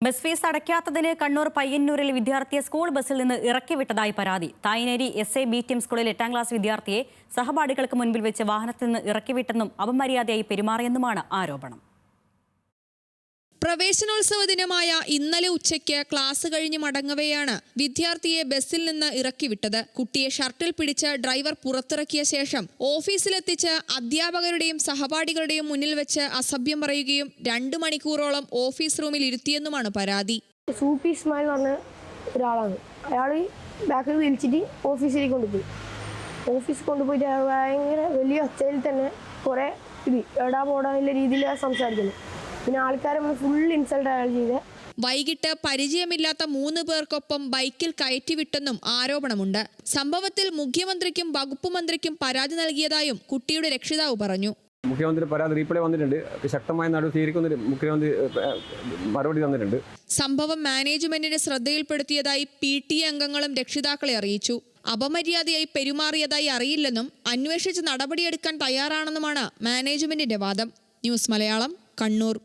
Bus fees അടയ്ക്കാത്തതിന് Kannur പയ്യന്നൂരിൽ വിദ്യാർത്ഥിയെ school ബസ്സിൽ നിന്ന് ഇറക്കിവിട്ടതായി പരാതി. തായ്നേരി SA B Team സ്കൂളിൽ 8ാം ക്ലാസ് വിദ്യാർത്ഥിയെ സഹപാഠികൾക്ക് മുൻപിൽ വെച്ച് വാഹനത്തിൽ നിന്ന് ഇറക്കിവിട്ടെന്നും അപമര്യാദയായി പെരുമാറിയെന്നുമാണ് ആരോപണം. പ്രവേശനോത്സവ ദിനമായ ഇന്നലെ ഉച്ചയ്ക്ക് ക്ലാസ് കഴിഞ്ഞ് മടങ്ങവെയാണ് വിദ്യാർത്ഥിയെ ബസ്സിൽ നിന്ന് ഇറക്കിവിട്ടത്. കുട്ടിയെ ഷർട്ടിൽ പിടിച്ച് ഡ്രൈവർ പുറത്തിറക്കിയ ശേഷം ഓഫീസിലെത്തിച്ച് അധ്യാപകരുടെയും സഹപാഠികളുടെയും മുന്നിൽ വെച്ച് അസഭ്യം പറയുകയും 2 മണിക്കൂറോളം ഓഫീസ് റൂമിൽ ഇരുത്തിയെന്നുമാണ് പരാതി. സൂപ്പീസ്മാൻ പറഞ്ഞ ഒരാളാണ്. അയാൾ ബാക്കിൽ വിളിച്ചിട്ട് ഓഫീസിലേക്ക് കൊണ്ടുപോയി. ഓഫീസിൽ കൊണ്ടുപോയിട്ട് ഭയങ്കര വലിയ ഒച്ചയിൽ തന്നെ കുറേ എടാ പോടാനുള്ള രീതിയിലാണ് സംസാരിക്കുന്നത്. പിന്നെ ആൾക്കാരെ ഫുൾ ഇൻസൾട്ട് അയാൾ ചെയ്ത്. വൈകിട്ട് പരിചയമില്ലാത്ത 3 പേർക്കൊപ്പം ബൈക്കിൽ കയറ്റിവിട്ടെന്നും ആരോപണമുണ്ട്. സംഭവത്തിൽ മുഖ്യമന്ത്രിക്കും വകുപ്പ് മന്ത്രിക്കും പരാതി നൽകിയതായും കുട്ടിയുടെ രക്ഷിതാവ് പറഞ്ഞു. മുഖ്യമന്ത്രി പരാതി റീപ്ലൈ വന്നിട്ടുണ്ട്. ശക്തമായ നടപടി സ്വീകരിക്കുന്ന മുഖ്യമന്ത്രി മറുപടി തന്നിട്ടുണ്ട്. സംഭവം മാനേജ്മെന്റിന്റെ ശ്രദ്ധയിൽപ്പെടുത്തിയതായി PTA അംഗങ്ങളും രക്ഷിതാക്കളെ അറിയിച്ചു. അപമര്യാദയായി പെരുമാറിയതായി അറിയില്ലെന്നും അന്വേഷിച്ച് നടപടിയെടുക്കാൻ തയ്യാറാണെന്നുമാണ് മാനേജ്മെന്റിന്റെ വാദം. ന്യൂസ് മലയാളം, കണ്ണൂർ.